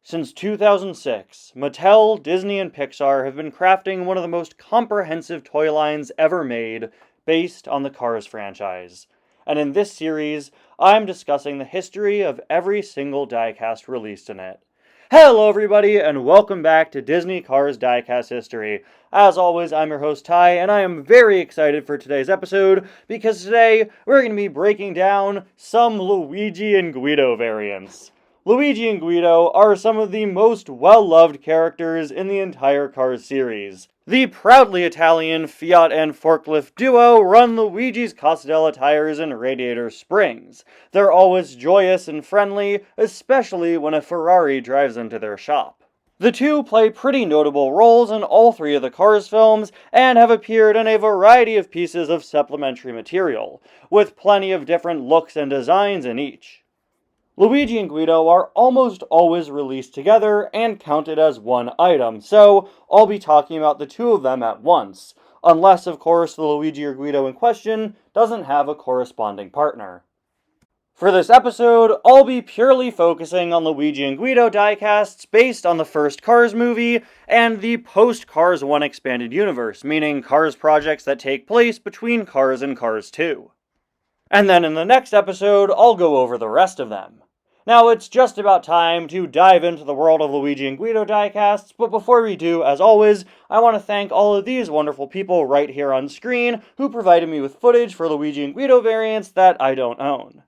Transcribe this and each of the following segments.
Since 2006, Mattel, Disney, and Pixar have been crafting one of the most comprehensive toy lines ever made based on the Cars franchise. And in this series, I'm discussing the history of every single diecast released in it. Hello everybody, and welcome back to Disney Cars Diecast History. As always, I'm your host Ty, and I am very excited for today's episode, because today we're going to be breaking down some Luigi and Guido variants. Luigi and Guido are some of the most well-loved characters in the entire Cars series. The proudly Italian Fiat and forklift duo run Luigi's Castella tires and radiator springs. They're always joyous and friendly, especially when a Ferrari drives into their shop. The two play pretty notable roles in all three of the Cars films and have appeared in a variety of pieces of supplementary material, with plenty of different looks and designs in each. Luigi and Guido are almost always released together and counted as one item, so I'll be talking about the two of them at once, unless of course the Luigi or Guido in question doesn't have a corresponding partner. For this episode, I'll be purely focusing on Luigi and Guido diecasts based on the first Cars movie and the post-Cars 1 expanded universe, meaning Cars projects that take place between Cars and Cars 2. And then in the next episode, I'll go over the rest of them. Now, it's just about time to dive into the world of Luigi and Guido diecasts, but before we do, as always, I want to thank all of these wonderful people right here on screen who provided me with footage for Luigi and Guido variants that I don't own.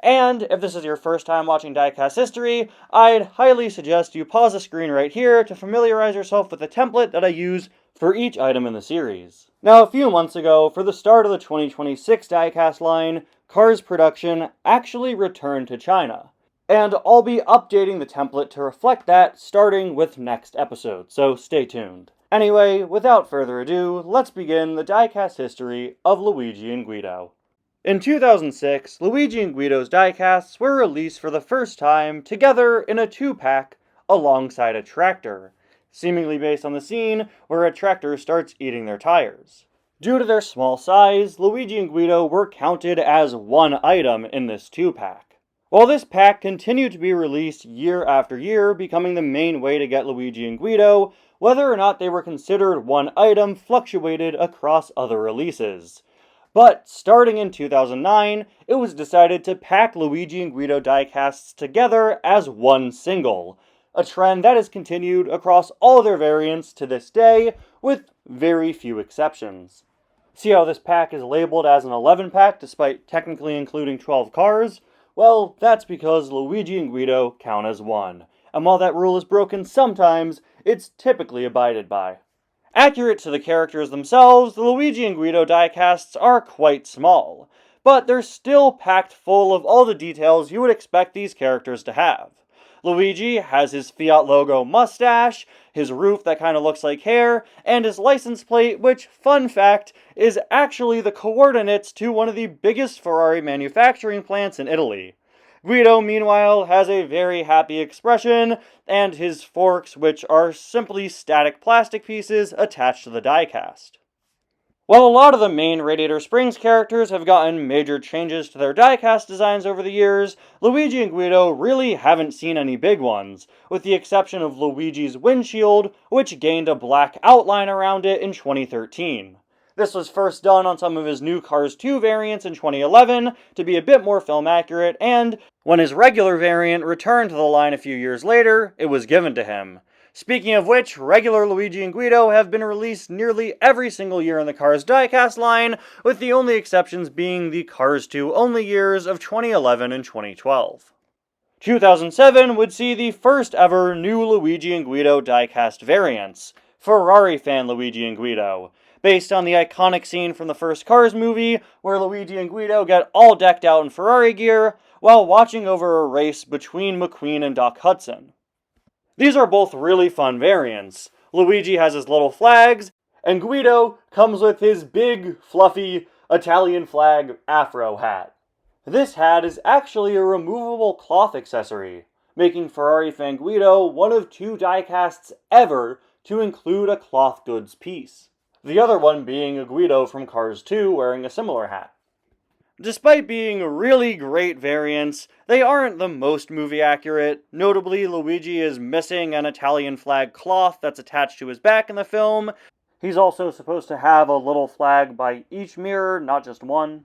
And if this is your first time watching Diecast History, I'd highly suggest you pause the screen right here to familiarize yourself with the template that I use for each item in the series. Now, a few months ago, for the start of the 2026 diecast line, Cars production actually returned to China. And I'll be updating the template to reflect that starting with next episode, so stay tuned. Anyway, without further ado, let's begin the diecast history of Luigi and Guido. In 2006, Luigi and Guido's diecasts were released for the first time together in a 2-pack alongside a tractor, seemingly based on the scene where a tractor starts eating their tires. Due to their small size, Luigi and Guido were counted as one item in this 2-pack. While this pack continued to be released year after year, becoming the main way to get Luigi and Guido, whether or not they were considered one item fluctuated across other releases. But starting in 2009, it was decided to pack Luigi and Guido diecasts together as one single, a trend that has continued across all their variants to this day, with very few exceptions. See how this pack is labeled as an 11-pack despite technically including 12 cars? Well, that's because Luigi and Guido count as one, and while that rule is broken sometimes, it's typically abided by. Accurate to the characters themselves, the Luigi and Guido diecasts are quite small, but they're still packed full of all the details you would expect these characters to have. Luigi has his Fiat logo mustache, his roof that kind of looks like hair, and his license plate, which, fun fact, is actually the coordinates to one of the biggest Ferrari manufacturing plants in Italy. Guido, meanwhile, has a very happy expression, and his forks, which are simply static plastic pieces attached to the diecast. While a lot of the main Radiator Springs characters have gotten major changes to their diecast designs over the years, Luigi and Guido really haven't seen any big ones, with the exception of Luigi's windshield, which gained a black outline around it in 2013. This was first done on some of his new Cars 2 variants in 2011 to be a bit more film accurate, and when his regular variant returned to the line a few years later, it was given to him. Speaking of which, regular Luigi and Guido have been released nearly every single year in the Cars diecast line, with the only exceptions being the Cars 2 only years of 2011 and 2012. 2007 would see the first ever new Luigi and Guido diecast variants, Ferrari fan Luigi and Guido, based on the iconic scene from the first Cars movie where Luigi and Guido get all decked out in Ferrari gear while watching over a race between McQueen and Doc Hudson. These are both really fun variants. Luigi has his little flags, and Guido comes with his big, fluffy, Italian flag afro hat. This hat is actually a removable cloth accessory, making Ferrari fan Guido one of 2 diecasts ever to include a cloth goods piece. The other one being a Guido from Cars 2 wearing a similar hat. Despite being really great variants, they aren't the most movie accurate. Notably, Luigi is missing an Italian flag cloth that's attached to his back in the film. He's also supposed to have a little flag by each mirror, not just one.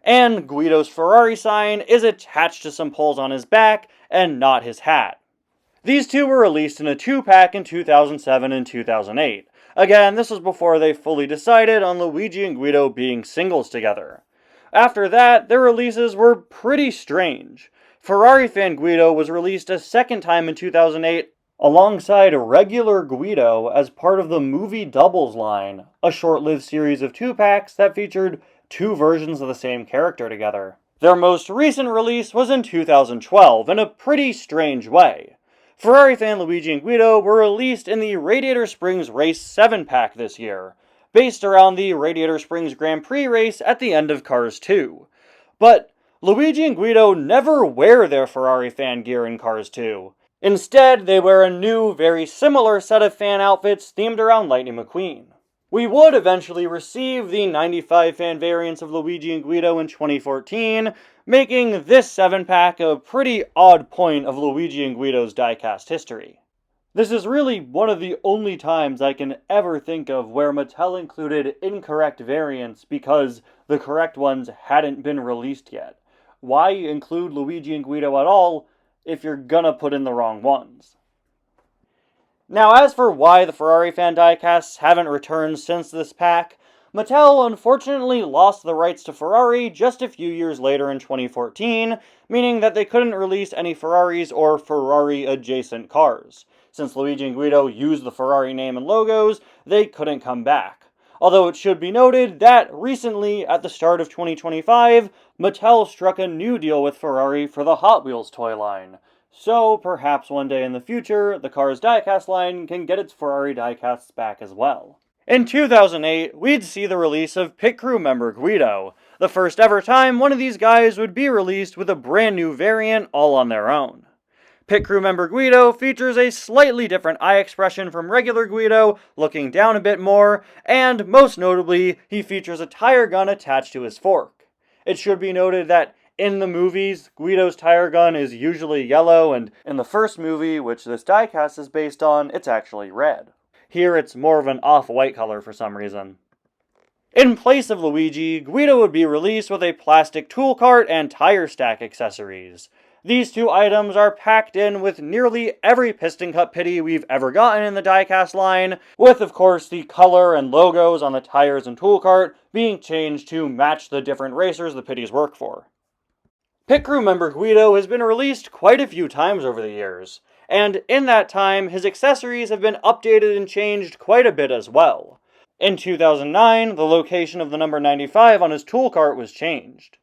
And Guido's Ferrari sign is attached to some poles on his back and not his hat. These two were released in a 2-pack in 2007 and 2008. Again, this was before they fully decided on Luigi and Guido being singles together. After that, their releases were pretty strange. Ferrari Fan Guido was released a second time in 2008 alongside regular Guido as part of the Movie Doubles line, a short-lived series of 2-packs that featured two versions of the same character together. Their most recent release was in 2012 in a pretty strange way. Ferrari Fan Luigi and Guido were released in the Radiator Springs Race 7-pack this year, based around the Radiator Springs Grand Prix race at the end of Cars 2. But Luigi and Guido never wear their Ferrari fan gear in Cars 2. Instead, they wear a new, very similar set of fan outfits themed around Lightning McQueen. We would eventually receive the 95 fan variants of Luigi and Guido in 2014, making this 7-pack a pretty odd point of Luigi and Guido's diecast history. This is really one of the only times I can ever think of where Mattel included incorrect variants because the correct ones hadn't been released yet. Why include Luigi and Guido at all if you're gonna put in the wrong ones? Now, as for why the Ferrari fan diecasts haven't returned since this pack, Mattel unfortunately lost the rights to Ferrari just a few years later in 2014, meaning that they couldn't release any Ferraris or Ferrari-adjacent cars. Since Luigi and Guido used the Ferrari name and logos, they couldn't come back. Although it should be noted that recently, at the start of 2025, Mattel struck a new deal with Ferrari for the Hot Wheels toy line. So perhaps one day in the future, the Cars diecast line can get its Ferrari diecasts back as well. In 2008, we'd see the release of Pit Crew member Guido, the first ever time one of these guys would be released with a brand new variant all on their own. Pit Crew member Guido features a slightly different eye expression from regular Guido, looking down a bit more, and most notably, he features a tire gun attached to his fork. It should be noted that in the movies, Guido's tire gun is usually yellow, and in the first movie, which this diecast is based on, it's actually red. Here it's more of an off-white color for some reason. In place of Luigi, Guido would be released with a plastic tool cart and tire stack accessories. These two items are packed in with nearly every piston cup pity we've ever gotten in the diecast line, with of course the color and logos on the tires and tool cart being changed to match the different racers the pitties work for. Pit Crew member Guido has been released quite a few times over the years, and in that time his accessories have been updated and changed quite a bit as well. In 2009, the location of the number 95 on his tool cart was changed.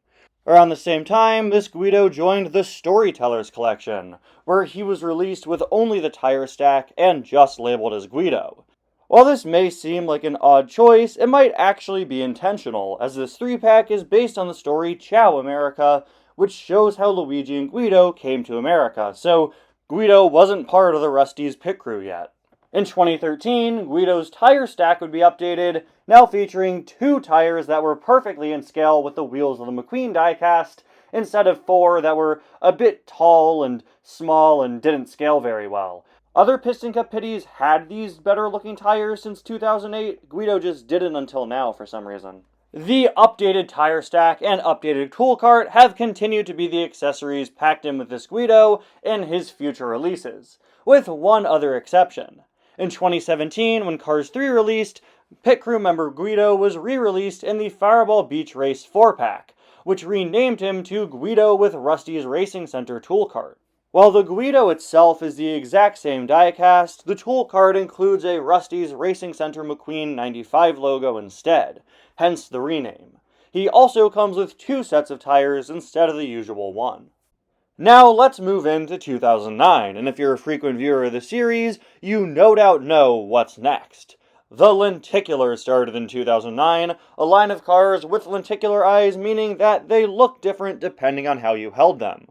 Around the same time, this Guido joined the Storytellers collection, where he was released with only the tire stack and just labeled as Guido. While this may seem like an odd choice, it might actually be intentional, as this 3-pack is based on the story Ciao America, which shows how Luigi and Guido came to America, so Guido wasn't part of the Rusty's pit crew yet. In 2013, Guido's tire stack would be updated, now featuring 2 tires that were perfectly in scale with the wheels of the McQueen diecast, instead of 4 that were a bit tall and small and didn't scale very well. Other Piston Cup pitties had these better looking tires since 2008, Guido just didn't until now for some reason. The updated tire stack and updated tool cart have continued to be the accessories packed in with this Guido in his future releases, with one other exception. In 2017, when Cars 3 released, Pit Crew member Guido was re-released in the Fireball Beach Race 4-pack, which renamed him to Guido with Rusty's Racing Center tool cart. While the Guido itself is the exact same diecast, the tool cart includes a Rusty's Racing Center McQueen 95 logo instead, hence the rename. He also comes with 2 sets of tires instead of the usual one. Now let's move into 2009, and if you're a frequent viewer of the series, you no doubt know what's next. The lenticulars started in 2009, a line of cars with lenticular eyes, meaning that they look different depending on how you held them.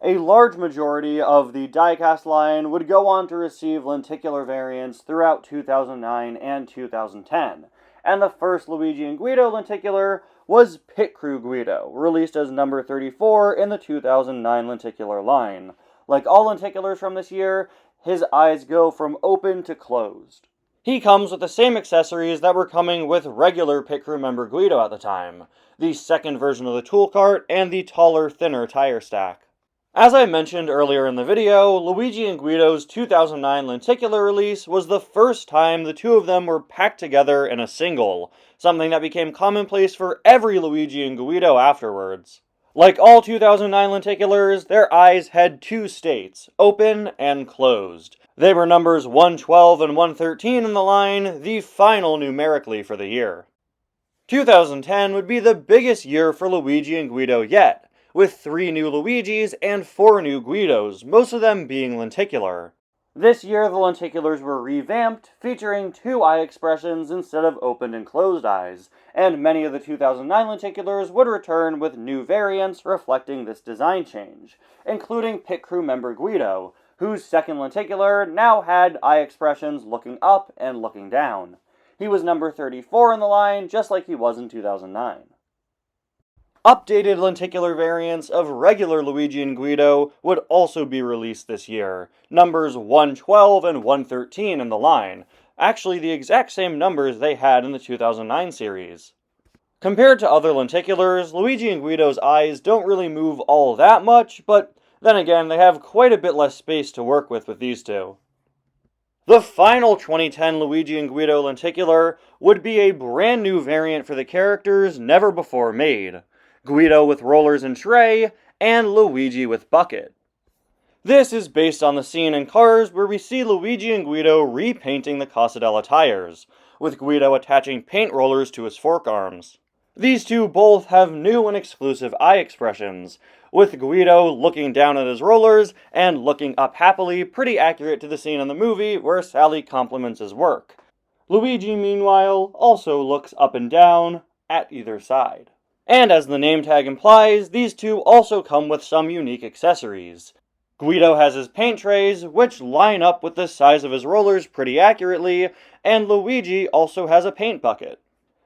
A large majority of the diecast line would go on to receive lenticular variants throughout 2009 and 2010, and the first Luigi and Guido lenticular was Pit Crew Guido, released as number 34 in the 2009 lenticular line. Like all lenticulars from this year, his eyes go from open to closed. He comes with the same accessories that were coming with regular Pit Crew member Guido at the time, the second version of the tool cart and the taller, thinner tire stack. As I mentioned earlier in the video, Luigi and Guido's 2009 lenticular release was the first time the two of them were packed together in a single, something that became commonplace for every Luigi and Guido afterwards. Like all 2009 lenticulars, their eyes had two states, open and closed. They were numbers 112 and 113 in the line, the final numerically for the year. 2010 would be the biggest year for Luigi and Guido yet, with 3 new Luigis and 4 new Guidos, most of them being lenticular. This year the lenticulars were revamped, featuring 2 eye expressions instead of opened and closed eyes, and many of the 2009 lenticulars would return with new variants reflecting this design change, including Pit Crew member Guido, whose second lenticular now had eye expressions looking up and looking down. He was number 34 in the line, just like he was in 2009. Updated lenticular variants of regular Luigi and Guido would also be released this year, numbers 112 and 113 in the line, actually the exact same numbers they had in the 2009 series. Compared to other lenticulars, Luigi and Guido's eyes don't really move all that much, but then again, they have quite a bit less space to work with these two. The final 2010 Luigi and Guido lenticular would be a brand new variant for the characters never before made. Guido with rollers and tray, and Luigi with bucket. This is based on the scene in Cars where we see Luigi and Guido repainting the Casadella tires, with Guido attaching paint rollers to his fork arms. These two both have new and exclusive eye expressions, with Guido looking down at his rollers and looking up happily, pretty accurate to the scene in the movie where Sally compliments his work. Luigi, meanwhile, also looks up and down at either side. And as the name tag implies, these two also come with some unique accessories. Guido has his paint trays, which line up with the size of his rollers pretty accurately, and Luigi also has a paint bucket.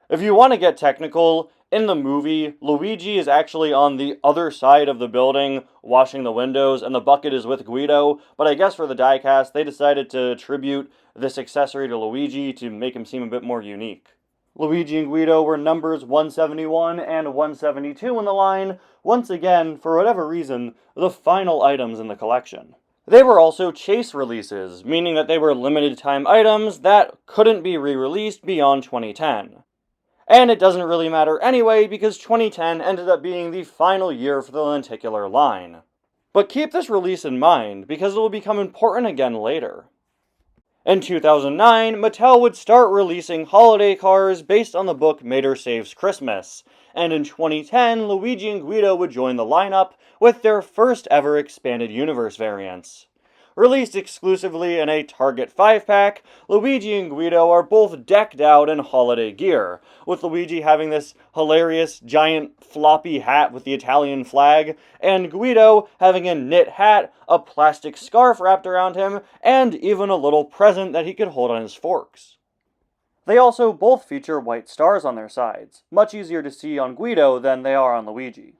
If you want to get technical, in the movie, Luigi is actually on the other side of the building, washing the windows, and the bucket is with Guido, but I guess for the diecast, they decided to attribute this accessory to Luigi to make him seem a bit more unique. Luigi and Guido were numbers 171 and 172 in the line, once again, for whatever reason, the final items in the collection. They were also chase releases, meaning that they were limited time items that couldn't be re-released beyond 2010. And it doesn't really matter anyway, because 2010 ended up being the final year for the lenticular line. But keep this release in mind, because it will become important again later. In 2009, Mattel would start releasing holiday cars based on the book Mater Saves Christmas, and in 2010, Luigi and Guido would join the lineup with their first ever expanded universe variants. Released exclusively in a Target 5-pack, Luigi and Guido are both decked out in holiday gear, with Luigi having this hilarious giant floppy hat with the Italian flag, and Guido having a knit hat, a plastic scarf wrapped around him, and even a little present that he could hold on his forks. They also both feature white stars on their sides, much easier to see on Guido than they are on Luigi.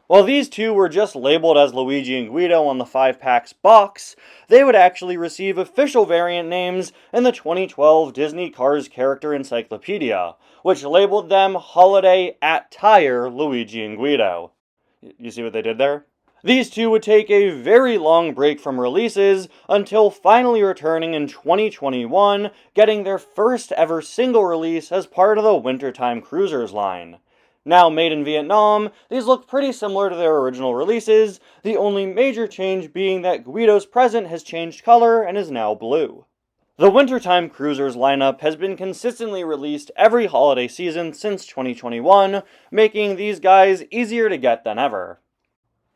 While these two were just labeled as Luigi and Guido on the 5-pack's box, they would actually receive official variant names in the 2012 Disney Cars Character Encyclopedia, which labeled them Holiday at Tire Luigi and Guido. You see what they did there? These two would take a very long break from releases until finally returning in 2021, getting their first ever single release as part of the Wintertime Cruisers line. Now made in Vietnam, these look pretty similar to their original releases, the only major change being that Guido's present has changed color and is now blue. The Wintertime Cruisers lineup has been consistently released every holiday season since 2021, making these guys easier to get than ever.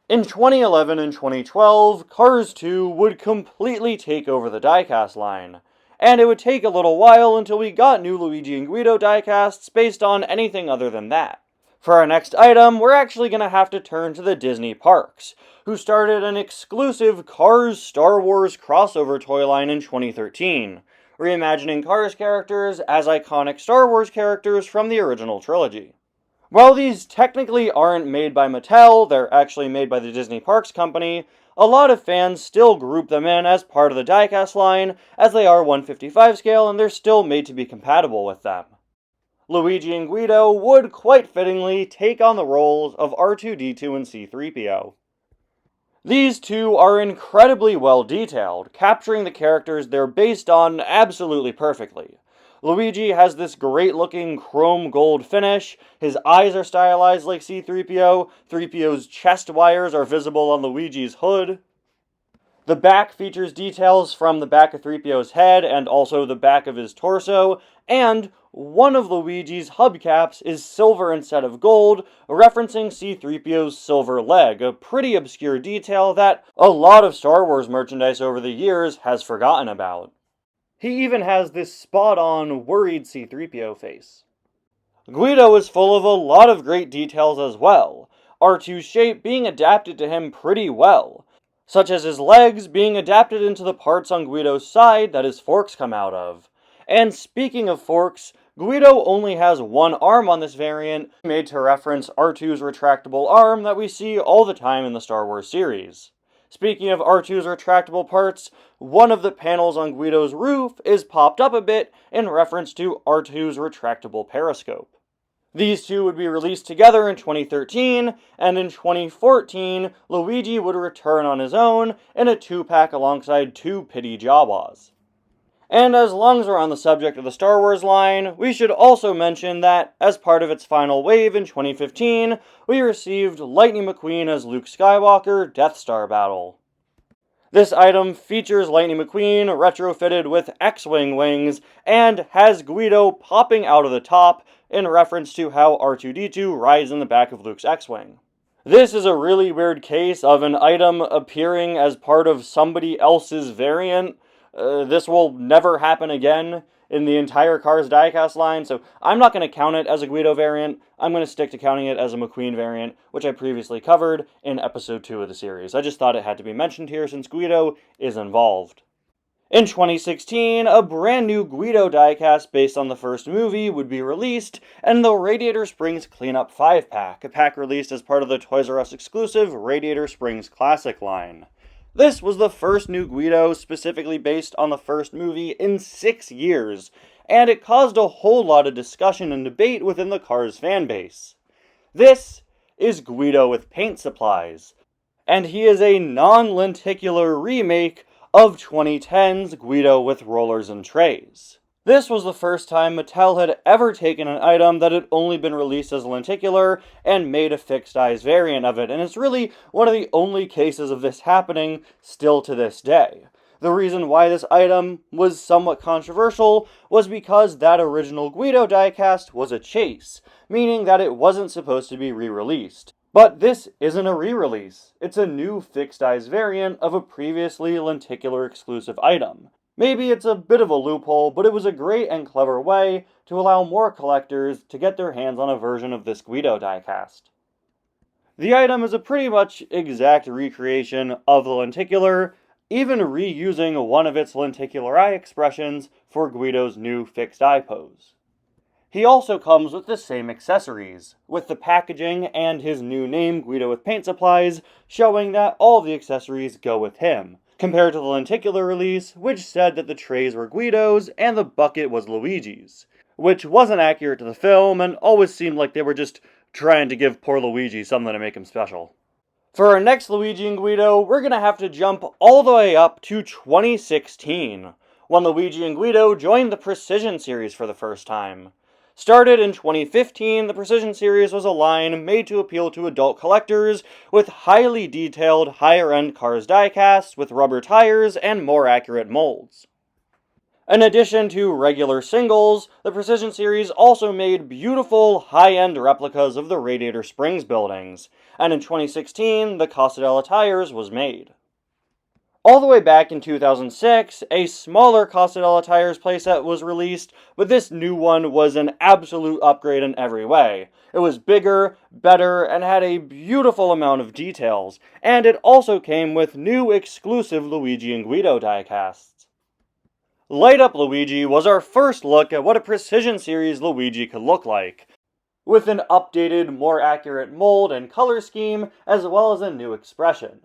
In 2011 and 2012, Cars 2 would completely take over the diecast line, and it would take a little while until we got new Luigi and Guido diecasts based on anything other than that. For our next item, we're actually going to have to turn to the Disney Parks, who started an exclusive Cars Star Wars crossover toy line in 2013, reimagining Cars characters as iconic Star Wars characters from the original trilogy. While these technically aren't made by Mattel, they're actually made by the Disney Parks Company, a lot of fans still group them in as part of the Diecast line, as they are 1/55 scale and they're still made to be compatible with them. Luigi and Guido would quite fittingly take on the roles of R2-D2 and C-3PO. These two are incredibly well detailed, capturing the characters they're based on absolutely perfectly. Luigi has this great looking chrome gold finish, his eyes are stylized like C-3PO, 3PO's chest wires are visible on Luigi's hood. The back features details from the back of 3PO's head and also the back of his torso, and one of Luigi's hubcaps is silver instead of gold, referencing C-3PO's silver leg, a pretty obscure detail that a lot of Star Wars merchandise over the years has forgotten about. He even has this spot-on, worried C-3PO face. Guido is full of a lot of great details as well, R2's shape being adapted to him pretty well, such as his legs being adapted into the parts on Guido's side that his forks come out of. And speaking of forks, Guido only has one arm on this variant, made to reference R2's retractable arm that we see all the time in the Star Wars series. Speaking of R2's retractable parts, one of the panels on Guido's roof is popped up a bit in reference to R2's retractable periscope. These two would be released together in 2013, and in 2014, Luigi would return on his own in a 2-pack alongside two Pity Jawas. And as long as we're on the subject of the Star Wars line, we should also mention that, as part of its final wave in 2015, we received Lightning McQueen as Luke Skywalker Death Star Battle. This item features Lightning McQueen retrofitted with X-Wing wings, and has Guido popping out of the top, in reference to how R2-D2 rides in the back of Luke's X-Wing. This is a really weird case of an item appearing as part of somebody else's variant. This will never happen again in the entire Cars Diecast line, so I'm not going to count it as a Guido variant. I'm going to stick to counting it as a McQueen variant, which I previously covered in episode 2 of the series. I just thought it had to be mentioned here since Guido is involved. In 2016, a brand new Guido diecast based on the first movie would be released, and the Radiator Springs Cleanup 5-pack, a pack released as part of the Toys R Us exclusive Radiator Springs Classic line. This was the first new Guido specifically based on the first movie in 6 years, and it caused a whole lot of discussion and debate within the Cars fanbase. This is Guido with paint supplies, and he is a non-lenticular remake of 2010's Guido with rollers and trays. This was the first time Mattel had ever taken an item that had only been released as lenticular and made a fixed eyes variant of it, and it's really one of the only cases of this happening still to this day. The reason why this item was somewhat controversial was because that original Guido diecast was a chase, meaning that it wasn't supposed to be re-released. But this isn't a re-release, it's a new fixed eyes variant of a previously lenticular exclusive item. Maybe it's a bit of a loophole, but it was a great and clever way to allow more collectors to get their hands on a version of this Guido diecast. The item is a pretty much exact recreation of the lenticular, even reusing one of its lenticular eye expressions for Guido's new fixed eye pose. He also comes with the same accessories, with the packaging and his new name, Guido with Paint Supplies, showing that all the accessories go with him, compared to the lenticular release, which said that the trays were Guido's and the bucket was Luigi's, which wasn't accurate to the film and always seemed like they were just trying to give poor Luigi something to make him special. For our next Luigi and Guido, we're going to have to jump all the way up to 2016, when Luigi and Guido joined the Precision series for the first time. Started in 2015, the Precision series was a line made to appeal to adult collectors with highly detailed, higher-end Cars diecasts with rubber tires and more accurate molds. In addition to regular singles, the Precision series also made beautiful, high-end replicas of the Radiator Springs buildings, and in 2016, the Casadella Tires was made. All the way back in 2006, a smaller Casadella Tires playset was released, but this new one was an absolute upgrade in every way. It was bigger, better, and had a beautiful amount of details, and it also came with new exclusive Luigi and Guido diecasts. Light Up Luigi was our first look at what a Precision series Luigi could look like. with an updated, more accurate mold and color scheme, as well as a new expression.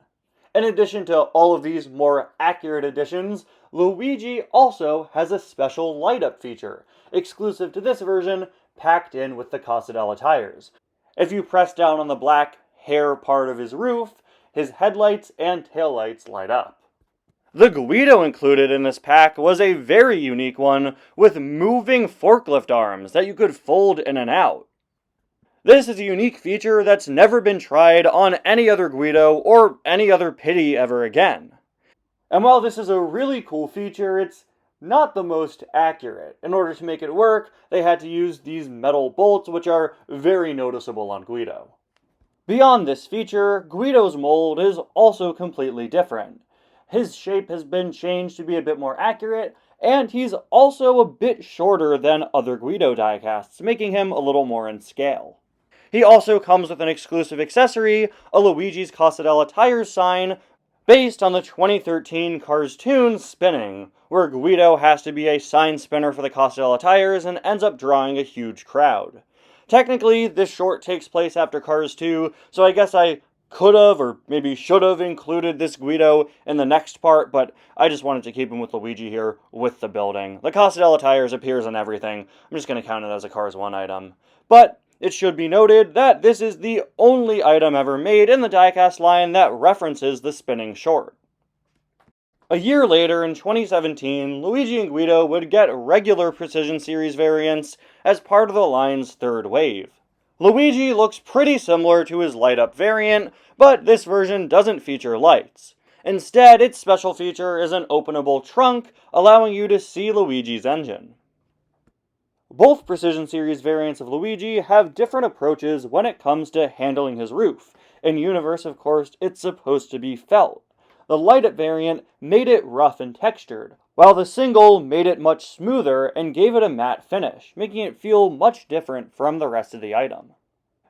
In addition to all of these more accurate additions, Luigi also has a special light-up feature, exclusive to this version, packed in with the Cassadella tires. If you press down on the black hair part of his roof, his headlights and taillights light up. The Guido included in this pack was a very unique one with moving forklift arms that you could fold in and out. This is a unique feature that's never been tried on any other Guido or any other Pity ever again. And while this is a really cool feature, it's not the most accurate. In order to make it work, they had to use these metal bolts, which are very noticeable on Guido. Beyond this feature, Guido's mold is also completely different. His shape has been changed to be a bit more accurate, and he's also a bit shorter than other Guido diecasts, making him a little more in scale. He also comes with an exclusive accessory, a Luigi's Cassadella Tires sign, based on the 2013 Cars Toon spinning, where Guido has to be a sign spinner for the Cassadella Tires and ends up drawing a huge crowd. Technically, this short takes place after Cars 2, so I guess I could've, or maybe should've included this Guido in the next part, but I just wanted to keep him with Luigi here, with the building. The Cassadella Tires appears in everything. I'm just going to count it as a Cars 1 item. But it should be noted that this is the only item ever made in the diecast line that references the spinning short. A year later, in 2017, Luigi and Guido would get regular Precision Series variants as part of the line's third wave. Luigi looks pretty similar to his light-up variant, but this version doesn't feature lights. Instead, its special feature is an openable trunk, allowing you to see Luigi's engine. Both Precision Series variants of Luigi have different approaches when it comes to handling his roof. In Universe, of course, it's supposed to be felt. The light-up variant made it rough and textured, while the single made it much smoother and gave it a matte finish, making it feel much different from the rest of the item.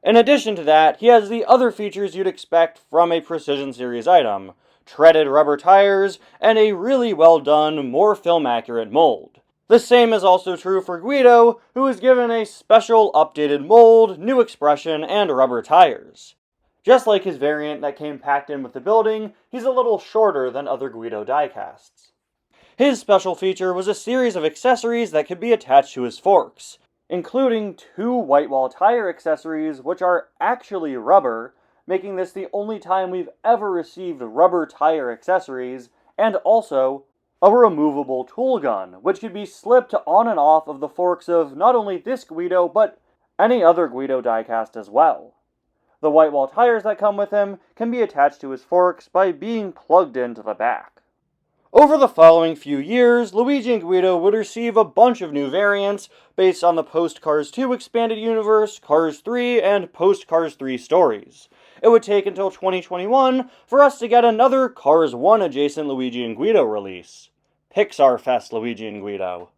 In addition to that, he has the other features you'd expect from a Precision Series item: treaded rubber tires, and a really well done, more film-accurate mold. The same is also true for Guido, who is given a special updated mold, new expression, and rubber tires. Just like his variant that came packed in with the building, he's a little shorter than other Guido diecasts. His special feature was a series of accessories that could be attached to his forks, including 2 white wall tire accessories which are actually rubber, making this the only time we've ever received rubber tire accessories, and also a removable tool gun, which could be slipped on and off of the forks of not only this Guido, but any other Guido diecast as well. The white wall tires that come with him can be attached to his forks by being plugged into the back. Over the following few years, Luigi and Guido would receive a bunch of new variants based on the post-Cars 2 expanded universe, Cars 3, and post-Cars 3 stories. It would take until 2021 for us to get another Cars 1 adjacent Luigi and Guido release: Pixar Fest Luigi and Guido.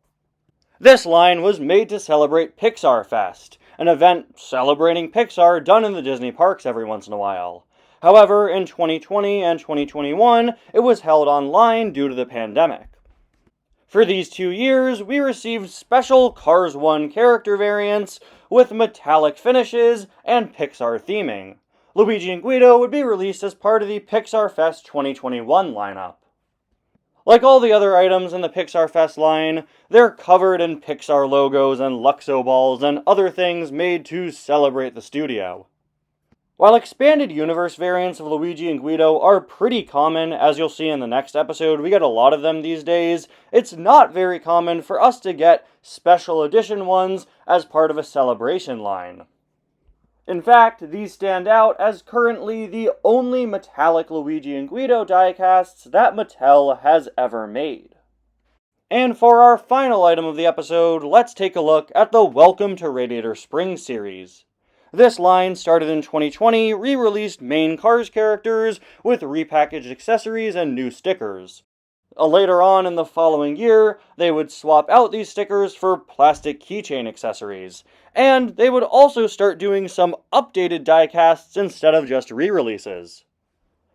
This line was made to celebrate Pixar Fest, an event celebrating Pixar done in the Disney parks every once in a while. However, in 2020 and 2021, it was held online due to the pandemic. For these 2 years, we received special Cars 1 character variants with metallic finishes and Pixar theming. Luigi and Guido would be released as part of the Pixar Fest 2021 lineup. Like all the other items in the Pixar Fest line, they're covered in Pixar logos and Luxo balls and other things made to celebrate the studio. While expanded universe variants of Luigi and Guido are pretty common, as you'll see in the next episode, we get a lot of them these days, it's not very common for us to get special edition ones as part of a celebration line. In fact, these stand out as currently the only metallic Luigi and Guido diecasts that Mattel has ever made. And for our final item of the episode, let's take a look at the Welcome to Radiator Springs series. This line started in 2020, re-released main Cars characters with repackaged accessories and new stickers. Later on in the following year, they would swap out these stickers for plastic keychain accessories, and they would also start doing some updated diecasts instead of just re-releases.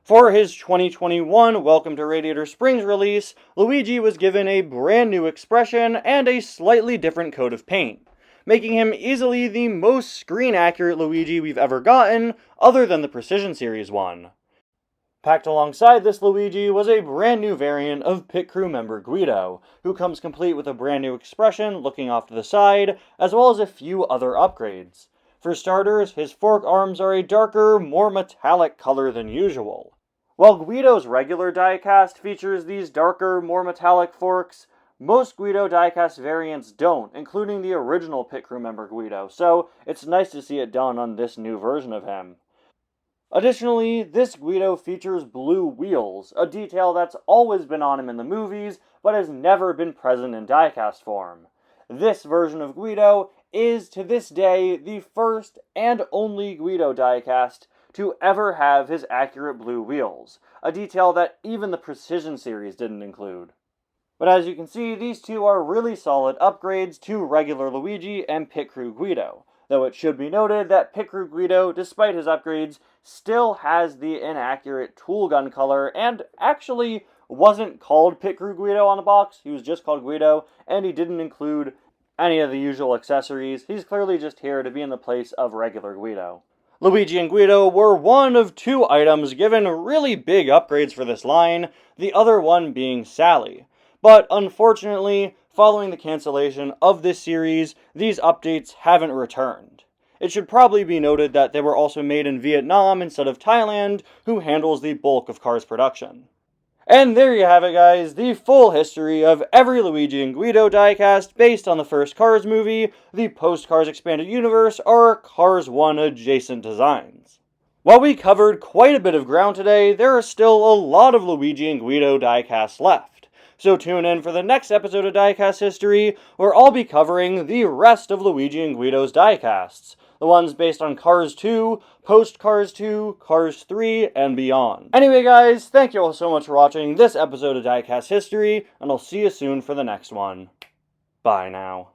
For his 2021 Welcome to Radiator Springs release, Luigi was given a brand new expression and a slightly different coat of paint. making him easily the most screen-accurate Luigi we've ever gotten, other than the Precision Series one. Packed alongside this Luigi was a brand new variant of pit crew member Guido, who comes complete with a brand new expression looking off to the side, as well as a few other upgrades. For starters, his fork arms are a darker, more metallic color than usual. While Guido's regular diecast features these darker, more metallic forks, most Guido diecast variants don't, including the original pit crew member Guido, so it's nice to see it done on this new version of him. Additionally, this Guido features blue wheels, a detail that's always been on him in the movies, but has never been present in diecast form. This version of Guido is, to this day, the first and only Guido diecast to ever have his accurate blue wheels, a detail that even the Precision series didn't include. But as you can see, these two are really solid upgrades to regular Luigi and Pit Crew Guido, though it should be noted that Pit Crew Guido, despite his upgrades, still has the inaccurate tool gun color, and actually wasn't called Pit Crew Guido on the box. He was just called Guido, and he didn't include any of the usual accessories. He's clearly just here to be in the place of regular Guido. Luigi and Guido were one of two items given really big upgrades for this line, the other one being Sally. But unfortunately, following the cancellation of this series, these updates haven't returned. It should probably be noted that they were also made in Vietnam instead of Thailand, who handles the bulk of Cars production. And there you have it, guys, the full history of every Luigi and Guido diecast based on the first Cars movie, the post-Cars Expanded Universe, or Cars 1 adjacent designs. While we covered quite a bit of ground today, there are still a lot of Luigi and Guido diecasts left. So tune in for the next episode of Diecast History, where I'll be covering the rest of Luigi and Guido's diecasts. The ones based on Cars 2, post-Cars 2, Cars 3, and beyond. Anyway guys, thank you all so much for watching this episode of Diecast History, and I'll see you soon for the next one. Bye now.